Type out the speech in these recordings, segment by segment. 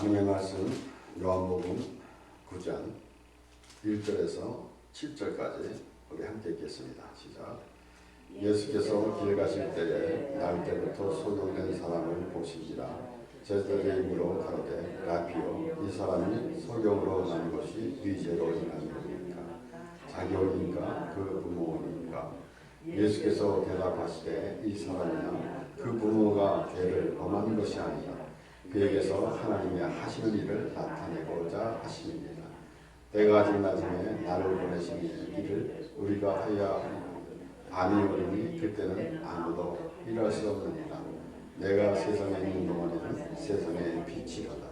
하나님의 말씀 요한복음 9장 1절에서 7절까지 우리 함께 읽겠습니다. 시작. 예수께서 길 가실 때에 날 때부터 소경된 사람을 보시니라. 제자들의 입으로 가로되 라피요, 이 사람이 소경으로 난 것이 네 죄로 인한 것입니까? 자기 오니까 그 부모 오니까? 예수께서 대답하시되 이 사람이나 그 부모가 죄를 범한 것이 아니라 그에게서 하나님의 하시는 일을 나타내고자 하심입니다. 때가 아직 낮음에 나를 보내신 일을 우리가 하여야 하리라. 밤이 오리니 그때는 아무도 일할 수 없느니라. 내가 세상에 있는 동안에는 세상의 빛이로다.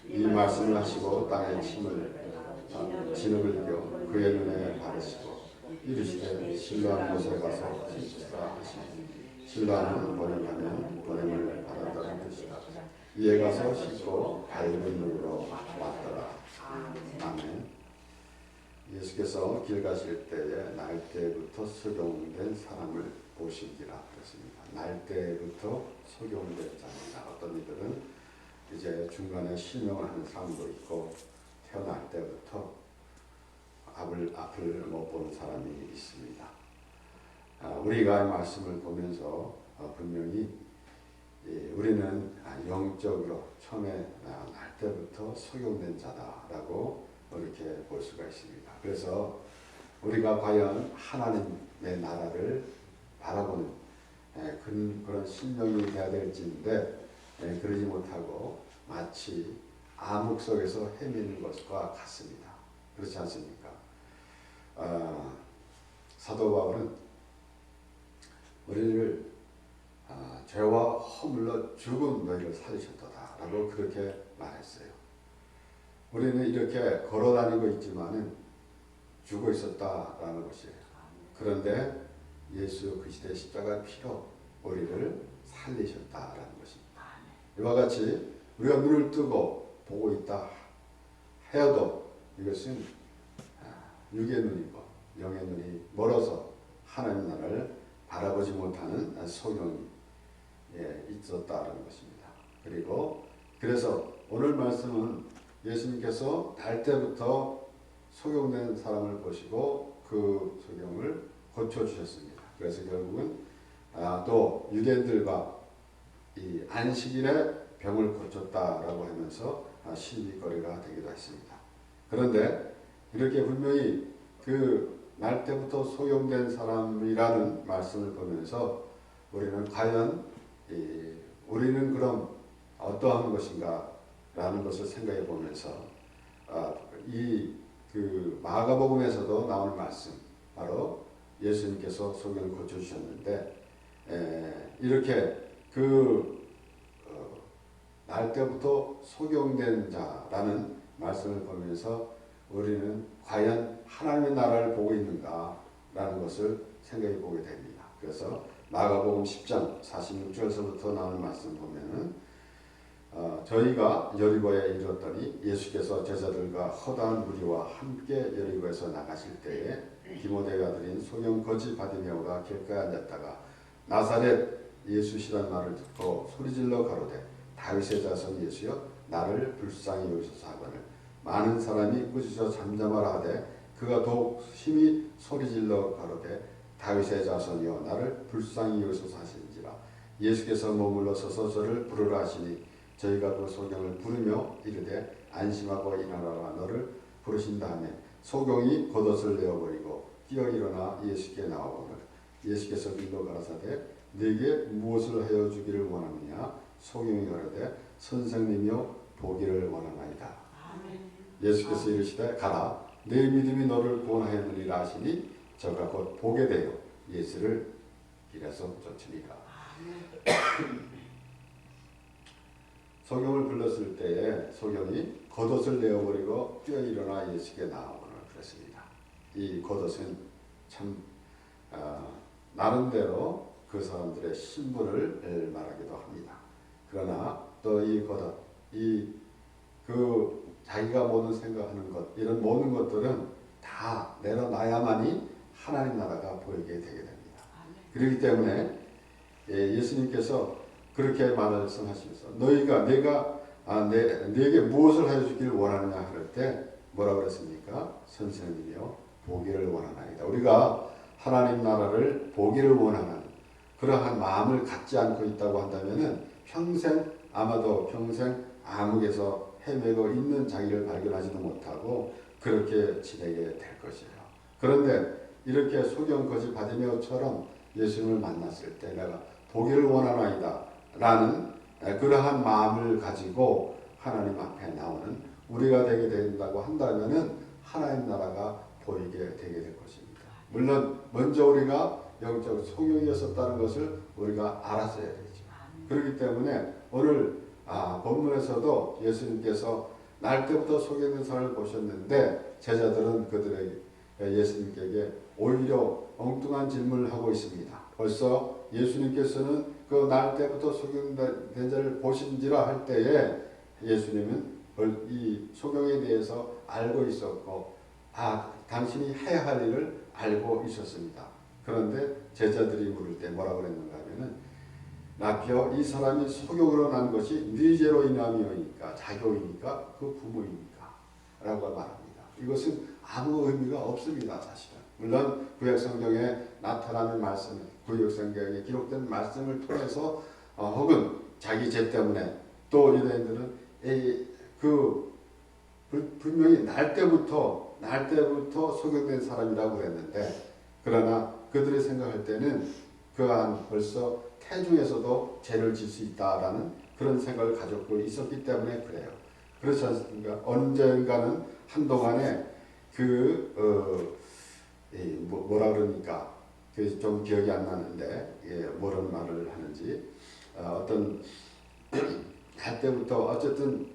이 말씀을 하시고 땅에 진흙을 이겨 그의 눈에 바르시고 이르시되 실로암 곳에 가서 씻으라 하시니 실로암은 번역하면 보냄을 받았다는 뜻이다. 이에 가서 씻고 밝은 눈으로 왔더라. 아멘. 예수께서 길 가실 때에 날 때부터 소경된 사람을 보시기라 그랬습니다. 날 때부터 소경된 자입니다. 어떤 이들은 이제 중간에 실명을 하는 사람도 있고 태어날 때부터 앞을 못 보는 사람이 있습니다. 우리가 말씀을 보면서 분명히 우리는 영적으로 처음에 날 때부터 소경된 자다라고 이렇게 볼 수가 있습니다. 그래서 우리가 과연 하나님의 나라를 바라보는 그런 신령이 되어야 될지인데 그러지 못하고 마치 암흑 속에서 헤매는 것과 같습니다. 그렇지 않습니까? 사도 바울은 우리를 죄와 허물로 죽은 너희를 살리셨도다 라고 그렇게 말했어요. 우리는 이렇게 걸어다니고 있지만은 죽어 있었다라는 것이에요. 그런데 예수 그리스도의 십자가 피로 우리를 살리셨다라는 것입니다. 이와 같이 우리가 눈을 뜨고 보고 있다 해도 이것은 육의 눈이고 영의 눈이 멀어서 하나님 나라를 바라보지 못하는 소경이 있었다라는 것입니다. 그리고 그래서 오늘 말씀은 예수님께서 날 때부터 소경된 사람을 보시고 그 소경을 고쳐주셨습니다. 그래서 결국은 또 유대인들과 이 안식일에 병을 고쳤다라고 하면서 시비거리가 되기도 했습니다. 그런데 이렇게 분명히 그 날 때부터 소경된 사람이라는 말씀을 보면서 우리는 과연 우리는 그럼 어떠한 것인가 라는 것을 생각해 보면서 그 마가복음에서도 나오는 말씀 바로 예수님께서 소경을 고쳐주셨는데 이렇게 날 때부터 소경된 자라는 말씀을 보면서 우리는 과연 하나님의 나라를 보고 있는가 라는 것을 생각해 보게 됩니다. 그래서 마가복음 10장 46절에서부터 나오는 말씀 보면은 저희가 여리고에 이르렀더니 예수께서 제자들과 허다한 무리와 함께 여리고에서 나가실 때에 디모데가 드린 소경 거지 바디메오가 길가에 앉았다가 나사렛 예수시란 말을 듣고 소리질러 가로되 다윗의 자손 예수여 나를 불쌍히 여기소서 하거늘 많은 사람이 꾸짖어 잠잠하라 하되 그가 더욱 심히 소리질러 가로되 다윗의 자손이여 나를 불쌍히 여기소서 하시니라. 예수께서 머물러 서서 저를 부르라 하시니 저희가 그 소경을 부르며 이르되 안심하고 일어나라 너를 부르신다 하며 소경이 겉옷을 내어버리고 뛰어 일어나 예수께 나오거늘 예수께서 일러 가라사대 네게 무엇을 하여 주기를 원하느냐. 소경이 가로되 선생님이여 보기를 원하나이다. 예수께서 이르시되 가라 내 믿음이 너를 구원하였느니라 하시니 저가 곧 보게 되어 예수를 길에서 쫓으니라. 소경을 불렀을 때에 소경이 겉옷을 내어버리고 뛰어 일어나 예수께 나오거늘 그랬습니다. 이 겉옷은 참 나름대로 그 사람들의 신분을 말하기도 합니다. 그러나 또 이 겉옷, 자기가 모든 생각하는 것, 이런 모든 것들은 다 내려놔야만이 하나님 나라가 보이게 되게 됩니다. 그렇기 때문에 예수님께서 그렇게 말씀하시면서 내가 내게 무엇을 해주길 원하느냐 할 때 뭐라고 그랬습니까? 선생님이요 보기를 원하나이다. 우리가 하나님 나라를 보기를 원하는 그러한 마음을 갖지 않고 있다고 한다면은 아마도 평생 암흑에서 헤매고 있는 자기를 발견하지도 못하고 그렇게 지내게 될 것이에요. 그런데 이렇게 소경 거지 바디메오처럼 예수님을 만났을 때 내가 보기를 원하나이다 라는 그러한 마음을 가지고 하나님 앞에 나오는 우리가 되게 된다고 한다면은 하나님 나라가 보이게 되게 될 것입니다. 물론 먼저 우리가 영적 소경이었었다는 것을 우리가 알았어야 되죠. 그렇기 때문에 오늘 본문에서도 예수님께서 날 때부터 소경된 사람을 보셨는데 제자들은 그들에게 예수님께 오히려 엉뚱한 질문을 하고 있습니다. 벌써 예수님께서는 그 날 때부터 소경된 자를 보신지라 할 때에 예수님은 이 소경에 대해서 알고 있었고 당신이 해야 할 일을 알고 있었습니다. 그런데 제자들이 물을 때 뭐라고 그랬는가 하면은 라피어 이 사람이 소경으로 난 것이 네 죄로 인함이니까 자교이니까 그 부모이니까 라고 말합니다. 이것은 아무 의미가 없습니다. 사실은. 물론 구약성경에 나타나는 말씀, 구약성경에 기록된 말씀을 통해서 혹은 자기 죄 때문에 또 유대인들은 분명히 날 때부터 소경된 사람이라고 그랬는데 그러나 그들이 생각할 때는 그한 벌써 태중에서도 죄를 질 수 있다라는 그런 생각을 가지고 있었기 때문에 그래요. 그렇지 않습니까? 언젠가는 한동안에 뭐라 그러니까 좀 기억이 안 나는데 뭐런 말을 하는지 어떤 할 때부터 어쨌든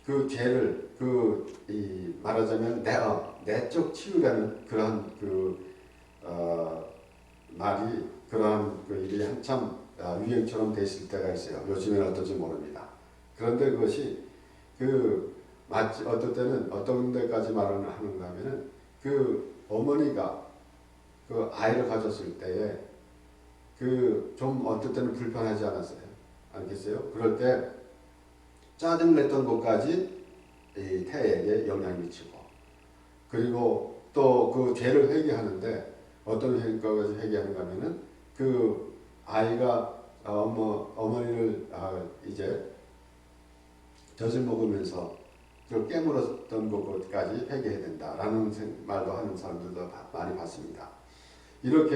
그 죄를 말하자면 내적 치유라는 그런 말이 그러한 일이 한참 유행처럼 돼 있을 때가 있어요. 요즘에는 어떨지 모릅니다. 그런데 그것이 마치 어떨 때는 어떤 데까지 말을 하는가 하면은 어머니가 아이를 가졌을 때에 좀 어떨 때는 불편하지 않았어요. 알겠어요? 그럴 때 짜증냈던 것까지 이 태에게 영향을 미치고 그리고 또 그 죄를 회개하는데 어떤 것까지 회개하는가 하면은 아이가 어머니를 이제 젖을 먹으면서 깨물었던 것까지 회개해야 된다라는 말도 하는 사람들도 많이 봤습니다. 이렇게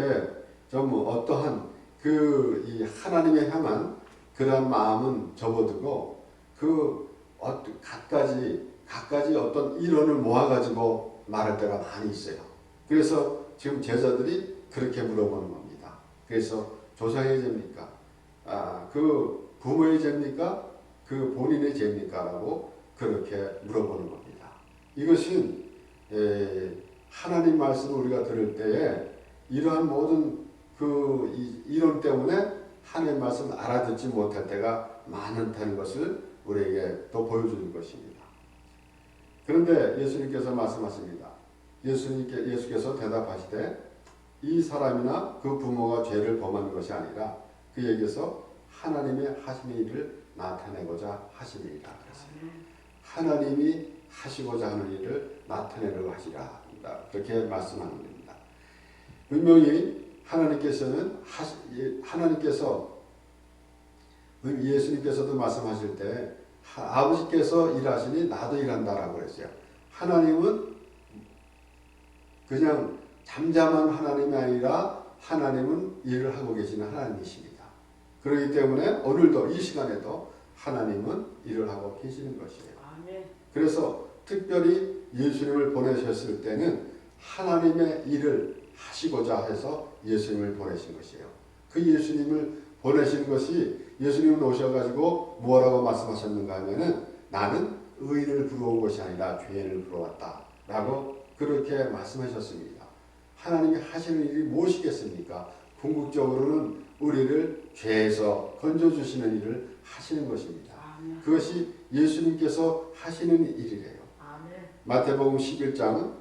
좀 어떠한 이 하나님에 향한 그런 마음은 접어두고 갖가지 어떤 이론을 모아가지고 말할 때가 많이 있어요. 그래서 지금 제자들이 그렇게 물어보는 겁니다. 그래서 조상의 죄입니까? 부모의 죄입니까? 본인의 죄입니까? 라고 그렇게 물어보는 겁니다. 이것은 하나님 말씀을 우리가 들을 때에 이러한 모든 이론 때문에 하나님 말씀을 알아듣지 못할 때가 많다는 것을 우리에게 또 보여주는 것입니다. 그런데 예수님께서 말씀하십니다. 예수께서 대답하시되 이 사람이나 그 부모가 죄를 범한 것이 아니라 그에게서 하나님의 하시는 일을 나타내고자 하심이라 그랬어요. 하나님이 하시고자 하는 일을 나타내려고 하시라. 그렇게 말씀하는 겁니다. 분명히 예수님께서도 말씀하실 때 아버지께서 일하시니 나도 일한다라고 그랬어요. 하나님은 그냥 잠잠한 하나님이 아니라 하나님은 일을 하고 계시는 하나님이십니다. 그렇기 때문에 오늘도 이 시간에도 하나님은 일을 하고 계시는 것이에요. 그래서 특별히 예수님을 보내셨을 때는 하나님의 일을 하시고자 해서 예수님을 보내신 것이에요. 그 예수님을 보내신 것이 예수님은 오셔가지고 뭐라고 말씀하셨는가 하면은 나는 의인을 부러운 것이 아니라 죄인을 부러웠다 라고 그렇게 말씀하셨습니다. 하나님이 하시는 일이 무엇이겠습니까? 궁극적으로는 우리를 죄에서 건져주시는 일을 하시는 것입니다. 그것이 예수님께서 하시는 일이래요. 마태복음 11장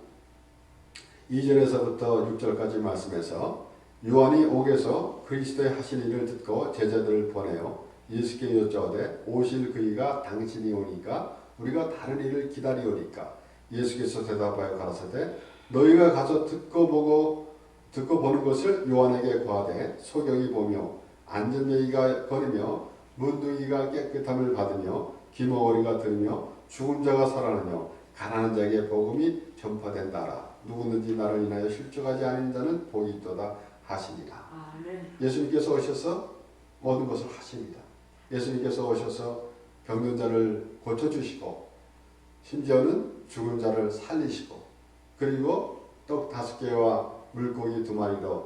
2절에서부터 6절까지 말씀해서 요한이 옥에서 그리스도의 하신 일을 듣고 제자들을 보내어 예수께 여쭤되 오실 그이가 당신이 오니까 우리가 다른 이를 기다리오니까. 예수께서 대답하여 가라사대 너희가 가서 듣고 보는 것을 요한에게 고하되 소경이 보며 앉은 여인이 거리며 문둥이가 깨끗함을 받으며 기머거리가 들으며 죽은 자가 살아나며 가난한 자에게 복음이 전파된다라. 누구든지 나를 인하여 실족하지 않은 자는 복이 있도다 하시니라. 예수님께서 오셔서 모든 것을 하십니다. 예수님께서 오셔서 병든 자를 고쳐주시고 심지어는 죽은 자를 살리시고 그리고 떡 5개와 물고기 2마리로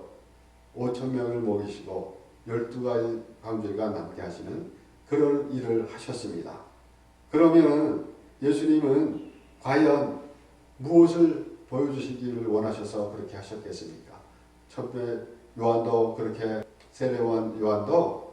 5,000명을 먹이시고 12가지 광주리가 남게 하시는 그런 일을 하셨습니다. 그러면 예수님은 과연 무엇을 보여주시기를 원하셔서 그렇게 하셨겠습니까? 첫째 요한도 그렇게 세례요한 요한도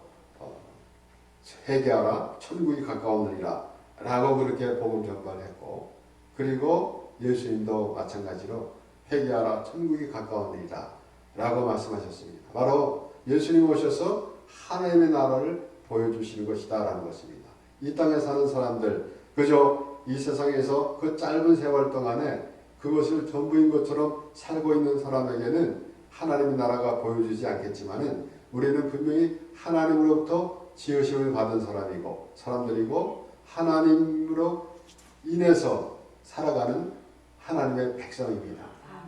회개하라 천국이 가까우니라 라고 그렇게 복음 전파를 했고 그리고 예수님도 마찬가지로 회개하라 천국이 가까우니라 라고 말씀하셨습니다. 바로 예수님 오셔서 하나님의 나라를 보여주시는 것이다 라는 것입니다. 이 땅에 사는 사람들 그저 이 세상에서 그 짧은 세월 동안에 그것을 전부인 것처럼 살고 있는 사람에게는 하나님의 나라가 보여주지 않겠지만은 우리는 분명히 하나님으로부터 지으심을 받은 사람들이고 하나님으로 인해서 살아가는 하나님의 백성입니다.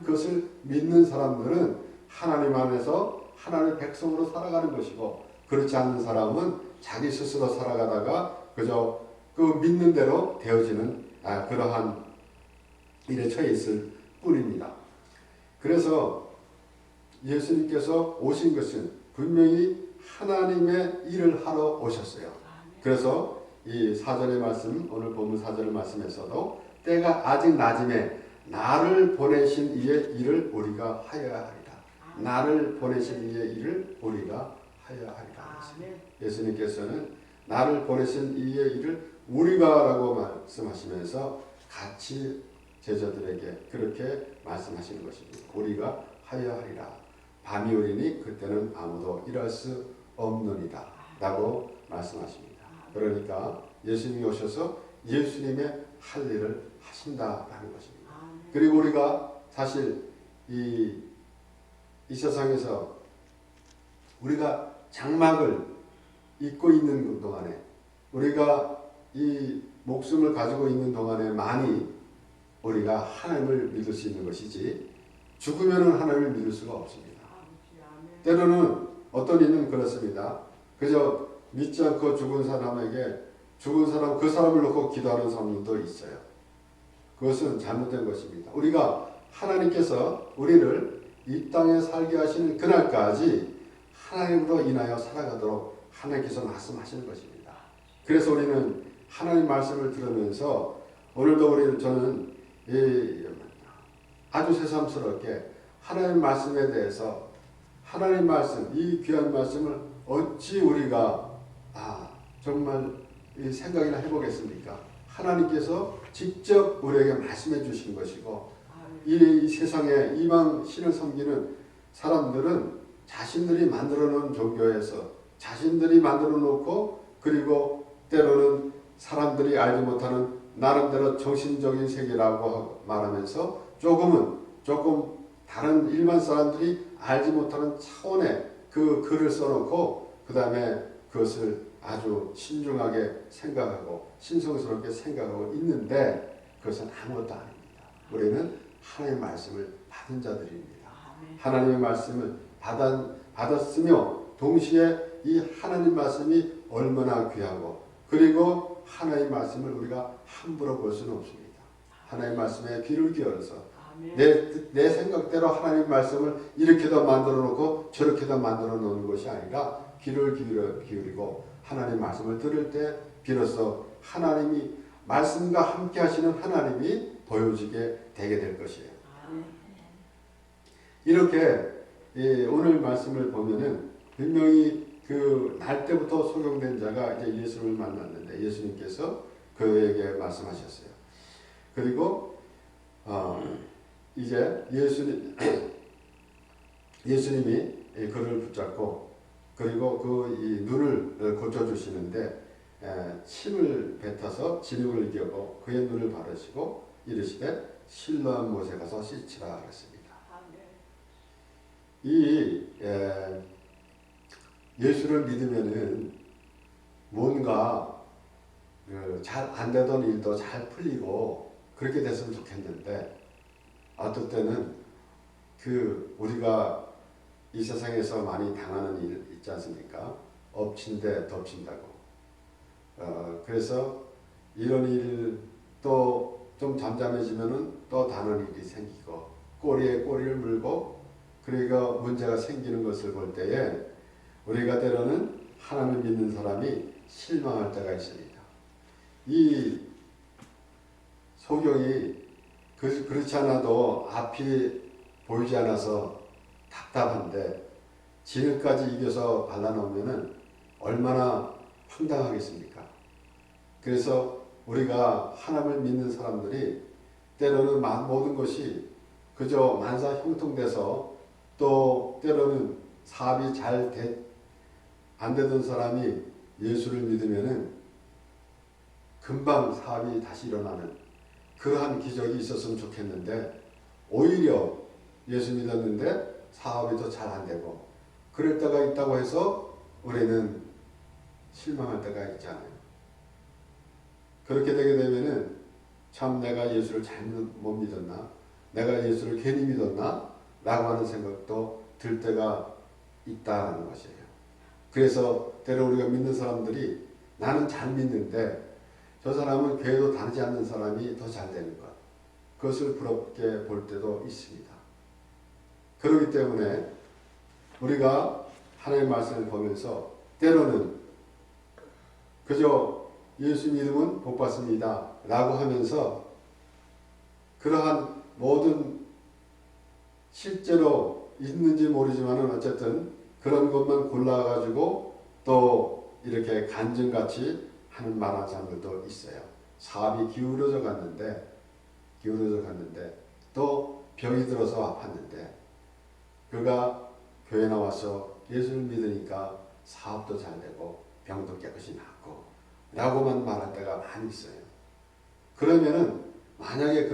그것을 믿는 사람들은 하나님 안에서 하나님의 백성으로 살아가는 것이고 그렇지 않는 사람은 자기 스스로 살아가다가 그저 그 믿는 대로 되어지는 그러한 일에 처해 있을 뿐입니다. 그래서 예수님께서 오신 것은 분명히 하나님의 일을 하러 오셨어요. 그래서 이 4절의 말씀, 오늘 본문 4절의 말씀에서도 때가 아직 낮음에 나를 보내신 이의 일을 우리가 하여야 하리라. 나를 보내신 이의 일을 우리가 하여야 하리라. 예수님께서는 나를 보내신 이의 일을 우리가 라고 말씀하시면서 같이 제자들에게 그렇게 말씀하시는 것입니다. 우리가 하여야 하리라. 밤이 오리니 그때는 아무도 일할 수 없느니라 라고 말씀하십니다. 그러니까 예수님이 오셔서 예수님의 할 일을 하신다라는 것입니다. 그리고 우리가 사실 이 세상에서 우리가 장막을 입고 있는 동안에 우리가 이 목숨을 가지고 있는 동안에 많이 우리가 하나님을 믿을 수 있는 것이지 죽으면 하나님을 믿을 수가 없습니다. 때로는 어떤 이는 그렇습니다. 그저 믿지 않고 죽은 사람에게 죽은 사람 그 사람을 놓고 기도하는 사람도 있어요. 그것은 잘못된 것입니다. 우리가 하나님께서 우리를 이 땅에 살게 하시는 그날까지 하나님으로 인하여 살아가도록 하나님께서 말씀하시는 것입니다. 그래서 우리는 하나님 말씀을 들으면서 오늘도 저는 아주 새삼스럽게 하나님 말씀에 대해서 하나님 말씀, 이 귀한 말씀을 어찌 우리가 정말 생각이나 해보겠습니까? 하나님께서 직접 우리에게 말씀해 주신 것이고 이 세상에 이방 신을 섬기는 사람들은 자신들이 만들어 놓은 종교에서 자신들이 만들어 놓고 그리고 때로는 사람들이 알지 못하는 나름대로 정신적인 세계라고 말하면서 조금 다른 일반 사람들이 알지 못하는 차원의 그 글을 써놓고 그 다음에 그것을 아주 신중하게 생각하고 신성스럽게 생각하고 있는데 그것은 아무것도 아닙니다. 우리는 하나님의 말씀을 받은 자들입니다. 하나님의 말씀을 받았으며 동시에 이 하나님 말씀이 얼마나 귀하고 그리고 하나님의 말씀을 우리가 함부로 볼 수는 없습니다. 하나님의 말씀에 귀를 기울여서 내 생각대로 하나님 말씀을 이렇게도 만들어 놓고 저렇게도 만들어 놓는 것이 아니라 귀를 기울이고 하나님 말씀을 들을 때 비로소 하나님이 말씀과 함께 하시는 하나님이 보여지게 되게 될 것이에요. 이렇게 오늘 말씀을 보면은 분명히 그 날 때부터 소경된 자가 이제 예수님을 만났는데 예수님께서 그에게 말씀하셨어요. 그리고 이제 예수님이 그를 붙잡고 그리고 그 이 눈을 고쳐주시는데 침을 뱉어서 진흙을 이겨고 그의 눈을 바르시고 이르시되 실로암 못에 가서 씻으라 그랬습니다. 이 예수를 믿으면은 뭔가 잘 안 되던 일도 잘 풀리고 그렇게 됐으면 좋겠는데 어떨 때는 우리가 이 세상에서 많이 당하는 일 있지 않습니까? 엎친 데 덮친다고. 그래서 이런 일 또 좀 잠잠해지면은 또 다른 일이 생기고 꼬리에 꼬리를 물고 그러니까 문제가 생기는 것을 볼 때에 우리가 때로는 하나님을 믿는 사람이 실망할 때가 있습니다. 이 소경이 그렇지 않아도 앞이 보이지 않아서 답답한데 진흙까지 이겨서 발라놓으면 얼마나 황당하겠습니까? 그래서 우리가 하나님을 믿는 사람들이 때로는 모든 것이 그저 만사 형통돼서 또 때로는 사업이 잘 안 되던 사람이 예수를 믿으면은 금방 사업이 다시 일어나는 그러한 기적이 있었으면 좋겠는데 오히려 예수 믿었는데 사업이 더 잘 안 되고 그럴 때가 있다고 해서 우리는 실망할 때가 있잖아요. 그렇게 되게 되면은 참 내가 예수를 잘못 믿었나? 내가 예수를 괜히 믿었나? 라고 하는 생각도 들 때가 있다는 것이에요. 그래서 때로 우리가 믿는 사람들이 나는 잘 믿는데 저 사람은 교회도 다니지 않는 사람이 더 잘 되는 것. 그것을 부럽게 볼 때도 있습니다. 그렇기 때문에 우리가 하나님의 말씀을 보면서 때로는 그저 예수 믿으면 복 받습니다 라고 하면서 그러한 모든 실제로 있는지 모르지만 어쨌든 그런 것만 골라가지고 또 이렇게 간증같이 하는 말하는 사람들도 있어요. 사업이 기울어져 갔는데 또 병이 들어서 아팠는데 그가 교회 나와서 예수를 믿으니까 사업도 잘 되고 병도 깨끗이 낫고 라고만 말할 때가 많이 있어요. 만약에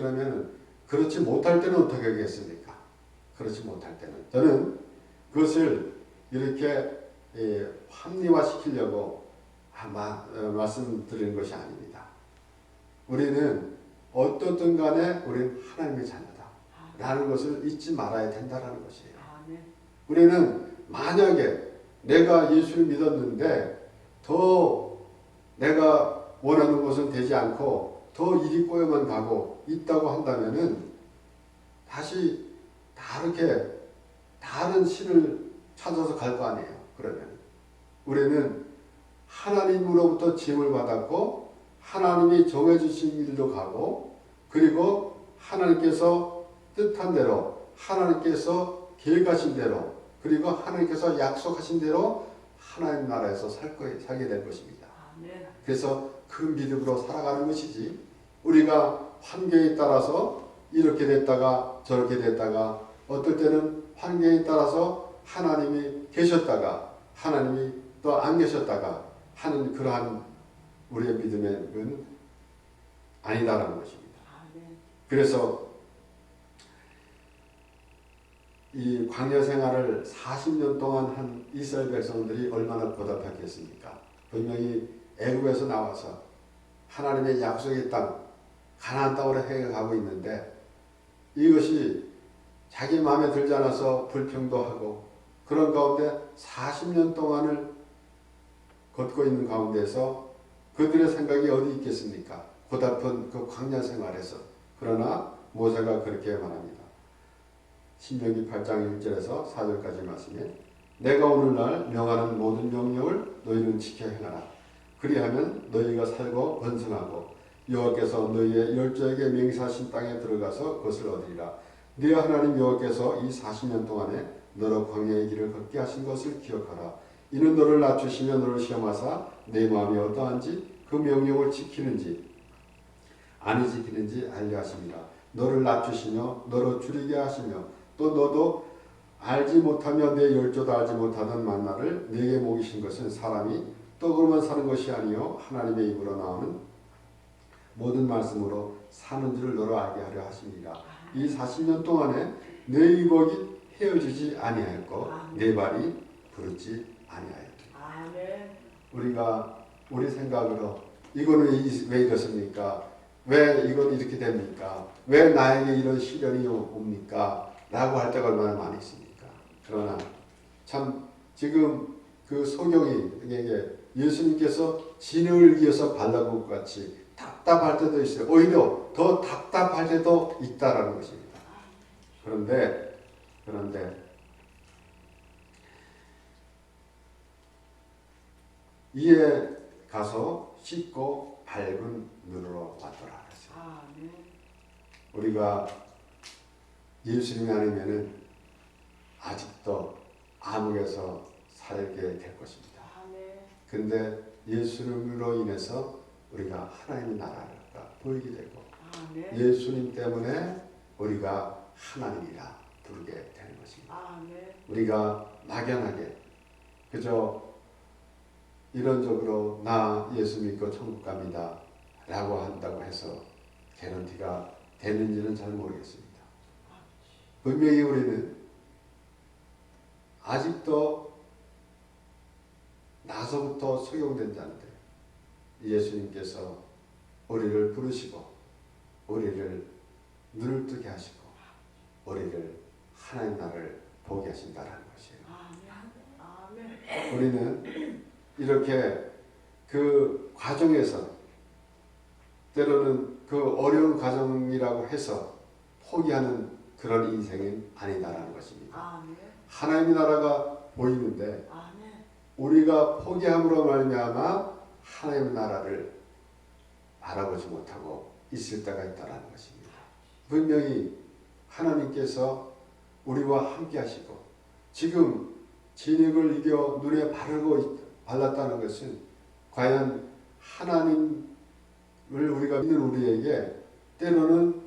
그렇지 못할 때는 어떻게 하겠습니까? 그렇지 못할 때는 저는 그것을 이렇게 합리화시키려고 말씀드리는 것이 아닙니다. 우리는 어떻든 간에 우리는 하나님의 자녀다 라는 것을 잊지 말아야 된다는 것이에요. 우리는 만약에 내가 예수를 믿었는데 더 내가 원하는 것은 되지 않고 더 일이 꼬여만 가고 있다고 한다면은 다시 다르게 다른 신을 찾아서 갈 거 아니에요. 그러면 우리는 하나님으로부터 지음을 받았고 하나님이 정해주신 일도 가고 그리고 하나님께서 뜻한 대로 하나님께서 계획하신 대로 그리고 하나님께서 약속하신 대로 하나님 나라에서 살게 될 것입니다. 그래서 그 믿음으로 살아가는 것이지 우리가 환경에 따라서 이렇게 됐다가 저렇게 됐다가 어떨 때는 환경에 따라서 하나님이 계셨다가 하나님이 또 안 계셨다가 하는 그러한 우리의 믿음은 아니다라는 것입니다. 그래서 이 광야 생활을 40년 동안 한 이스라엘 백성들이 얼마나 보답했겠습니까? 분명히 애굽에서 나와서 하나님의 약속의 땅 가나안 땅으로 해가고 있는데 이것이 자기 마음에 들지 않아서 불평도 하고 그런 가운데 40년 동안을 걷고 있는 가운데서 그들의 생각이 어디 있겠습니까? 고달픈 그 광야 생활에서. 그러나 모세가 그렇게 말합니다. 신명기 8장 1절에서 4절까지 말씀에 내가 오늘날 명하는 모든 명령을 너희는 지켜 행하라. 그리하면 너희가 살고 번성하고 여호와께서 너희의 열조에게 맹세하신 땅에 들어가서 그것을 얻으리라. 네 하나님 여호와께서 이 40년 동안에 너로 광야의 길을 걷게 하신 것을 기억하라. 이는 너를 낮추시며 너를 시험하사 내 마음이 어떠한지 그 명령을 지키는지 아니 지키는지 알려 하십니다. 너를 낮추시며 너로 줄이게 하시며 또 너도 알지 못하며 내 열조도 알지 못하던 만나를 내게 먹이신 것은 사람이 떡으로만 사는 것이 아니요 하나님의 입으로 나오는 모든 말씀으로 사는 줄을 너로 알게 하려 하십니다. 이 40년 동안에 내 의복이 헤어지지 아니하였고 내 발이 부르지 아니하였다. 우리가 우리 생각으로 이거는 왜 이렇습니까? 왜 이건 이렇게 됩니까? 왜 나에게 이런 시련이 옵니까? 라고 할 때가 얼마나 많이 있습니까? 그러나 참 지금 그 소경이에게 예수님께서 진흙을 이어서 발라본 것 같이 답답할 때도 있어요. 오히려 더 답답할 때도 있다라는 것입니다. 그런데 이에 가서 씻고 밝은 눈으로 왔더라. 우리가 예수님이 아니면은 아직도 암흑에서 살게 될 것입니다. 근데 예수님으로 인해서 우리가 하나님의 나라가 보이게 되고 예수님 때문에 우리가 하나님이라 부르게 되는 것입니다. 우리가 막연하게 그저 이론적으로 나 예수 믿고 천국 갑니다 라고 한다고 해서 개런티가 되는지는 잘 모르겠습니다. 분명히 우리는 아직도 나서부터 소용된 자인데 예수님께서 우리를 부르시고 우리를 눈을 뜨게 하시고 우리를 하나님 나라를 보게 하신다는 것이에요. 우리는 이렇게 그 과정에서 때로는 그 어려운 과정이라고 해서 포기하는 그런 인생은 아니다라는 것입니다. 하나님의 나라가 보이는데 우리가 포기함으로 말미암아 하나님의 나라를 바라보지 못하고 있을 때가 있다는 것입니다. 분명히 하나님께서 우리와 함께 하시고 지금 진흙을 이겨 눈에 발랐다는 것은 과연 하나님을 우리가 믿는 우리에게 때로는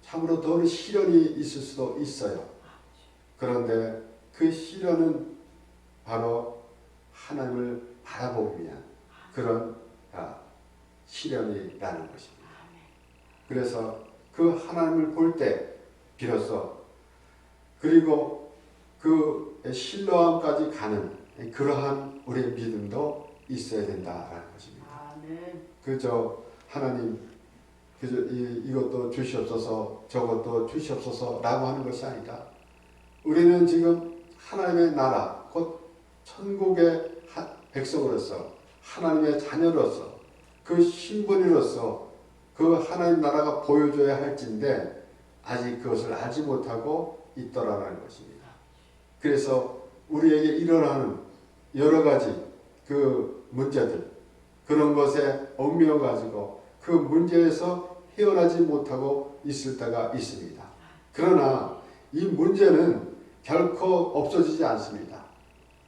참으로 더 시련이 있을 수도 있어요. 그런데 그 시련은 바로 하나님을 바라보기 위한 그런 시련이라는 것입니다. 그래서 그 하나님을 볼 때 비로소 그리고 그 신뢰함까지 가는 그러한 우리의 믿음도 있어야 된다라는 것입니다. 그저 하나님 그저 이것도 주시옵소서 저것도 주시옵소서 라고 하는 것이 아니라 우리는 지금 하나님의 나라 곧 천국의 백성으로서 하나님의 자녀로서 그 신분으로서 그 하나님 나라가 보여줘야 할진데 아직 그것을 알지 못하고 있더라라는 것입니다. 그래서 우리에게 일어나는 여러 가지 그 문제들 그런 것에 얽매여 가지고 그 문제에서 헤어나지 못하고 있을 때가 있습니다. 그러나 이 문제는 결코 없어지지 않습니다.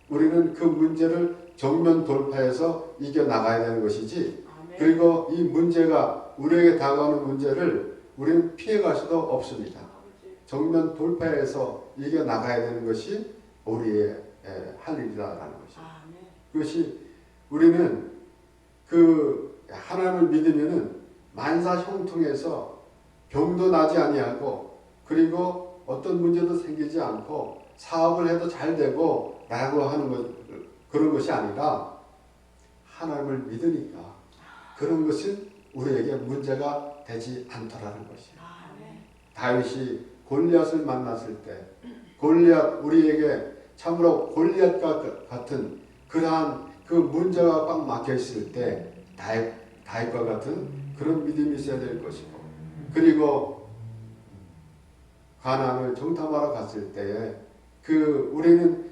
우리는 그 문제를 정면 돌파해서 이겨나가야 되는 것이지 그리고 이 문제가 우리에게 다가오는 문제를 우리는 피해갈 수도 없습니다. 정면 돌파해서 이겨나가야 되는 것이 우리의 할 일이라는 것입니다. 그것이 우리는 그 하나님을 믿으면은 만사형통해서 병도 나지 아니하고 그리고 어떤 문제도 생기지 않고 사업을 해도 잘 되고 라고 하는 것 그런 것이 아니라 하나님을 믿으니까 그런 것은 우리에게 문제가 되지 않더라는 것이에요. 다윗이 골리앗을 만났을 때 골리앗 우리에게 참으로 골리앗과 같은 그러한 그 문제가 꽉 막혀 있을 때 다윗과 같은 그런 믿음이 있어야 될 것이고 그리고 가나안을 정탐하러 갔을 때에 그 우리는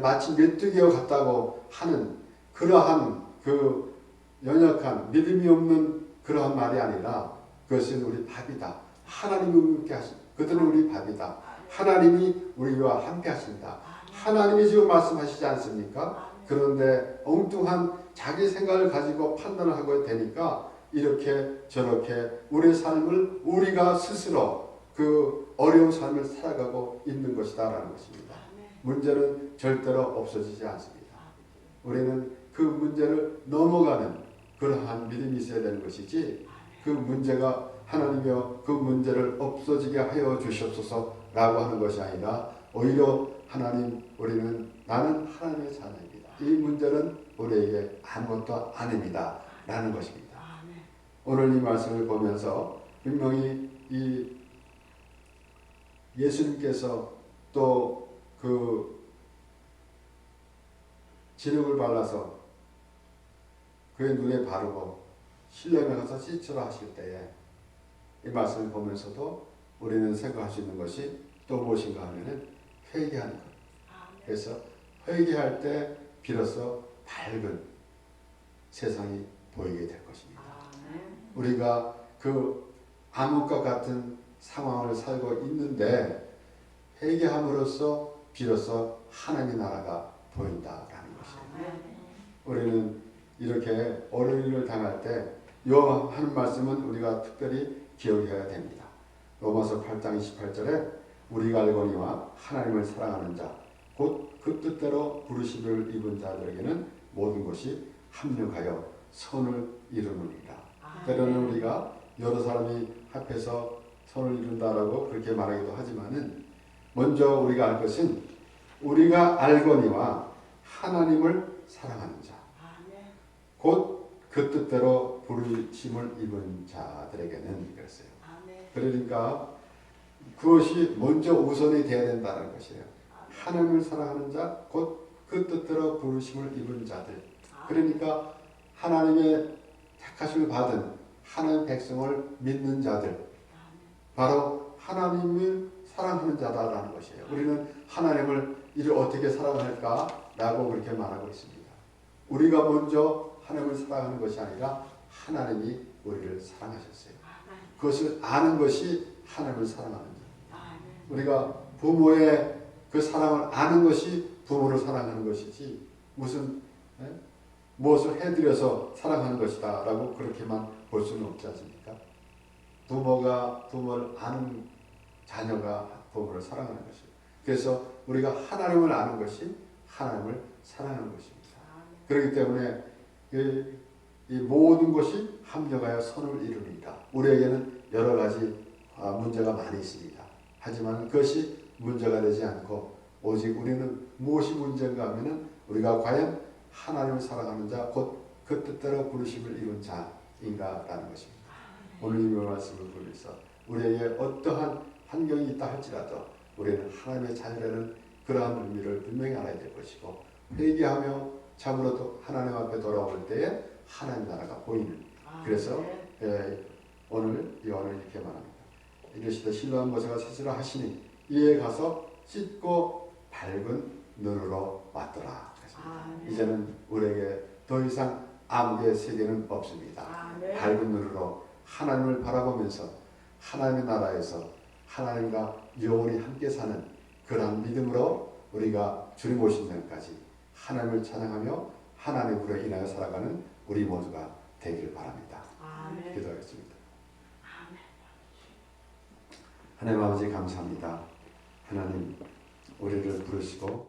마치 메뚜기와 같다고 하는 그러한 그 연약한 믿음이 없는 그러한 말이 아니라 그것은 우리 밥이다. 하나님이 함께 하신다. 그들은 우리 밥이다. 하나님이 우리와 함께 하신다. 하나님이 지금 말씀하시지 않습니까? 그런데 엉뚱한 자기 생각을 가지고 판단을 하고 되니까 이렇게 저렇게 우리의 삶을 우리가 스스로 그 어려운 삶을 살아가고 있는 것이다라는 것입니다. 문제는 절대로 없어지지 않습니다. 우리는 그 문제를 넘어가는 그러한 믿음이 있어야 되는 것이지, 그 문제가 하나님이여 그 문제를 없어지게 하여 주시옵소서라고 하는 것이 아니라, 오히려 하나님, 나는 하나님의 자녀입니다. 이 문제는 우리에게 아무것도 아닙니다 라는 것입니다. 오늘 이 말씀을 보면서 분명히 이 예수님께서 또 그 진흙을 발라서 그의 눈에 바르고 실lem에 가서 씻으라 하실 때에 이 말씀을 보면서도 우리는 생각할 수 있는 것이 또 무엇인가 하면은 회개하는 것. 그래서 회개할 때 비로소 밝은 세상이 보이게 될 것입니다. 우리가 그 암흑과 같은 상황을 살고 있는데 회개함으로써 비로소 하나님의 나라가 보인다라는 것이에요. 우리는 이렇게 어려운 일을 당할 때 요 하는 말씀은 우리가 특별히 기억해야 됩니다. 로마서 8장 28절에 우리가 알거니와 하나님을 사랑하는 자 곧 그 뜻대로 부르심을 입은 자들에게는 모든 것이 합력하여 선을 이루느니라. 때로는 우리가 여러 사람이 합해서 선을 이룬다라고 그렇게 말하기도 하지만은, 먼저 우리가 알 것은 우리가 알거니와 하나님을 사랑하는 자 곧 그 뜻대로 부르심을 입은 자들에게는 그랬어요. 그러니까 그것이 먼저 우선이 되어야 된다는 것이에요. 하나님을 사랑하는 자 곧 그 뜻대로 부르심을 입은 자들. 그러니까 하나님의 택하심을 받은 하나님의 백성을 믿는 자들, 바로 하나님을 사랑하는 자다라는 것이에요. 우리는 하나님을 이를 어떻게 사랑할까라고 그렇게 말하고 있습니다. 우리가 먼저 하나님을 사랑하는 것이 아니라 하나님이 우리를 사랑하셨어요. 그것을 아는 것이 하나님을 사랑하는 자. 우리가 부모의 그 사랑을 아는 것이 부모를 사랑하는 것이지, 무엇을 해드려서 사랑하는 것이다 라고 그렇게만 볼 수는 없지 않습니까? 부모가 부모를 아는 자녀가 부모를 사랑하는 것이에요. 그래서 우리가 하나님을 아는 것이 하나님을 사랑하는 것입니다. 그렇기 때문에 이 모든 것이 합력하여 선을 이루니까 우리에게는 여러 가지 문제가 많이 있습니다. 하지만 그것이 문제가 되지 않고, 오직 우리는 무엇이 문제인가 하면은 우리가 과연 하나님을 사랑하는 자 곧 그 뜻대로 부르심을 이룬 자인가라는 것입니다. 오늘 이 말씀을 보면서 우리에게 어떠한 환경이 있다 할지라도 우리는 하나님의 자녀라는 그러한 의미를 분명히 알아야 될 것이고, 회개하며 참으로 하나님 앞에 돌아올 때에 하나님 나라가 보이는, 그래서 오늘 요한은 이렇게 말합니다. 이르시되 실로암 모세가 씻으라 하시니 이에 가서 씻고 밝은 눈으로 왔더라. 이제는 우리에게 더 이상 암흑의 세계는 없습니다. 밝은 눈으로 하나님을 바라보면서 하나님의 나라에서 하나님과 영원히 함께 사는 그러한 믿음으로 우리가 주님 오신 날까지 하나님을 찬양하며 하나님으로 인하여 살아가는 우리 모두가 되기를 바랍니다. 기도하겠습니다. 하나님 아버지 감사합니다. 하나님 우리를 부르시고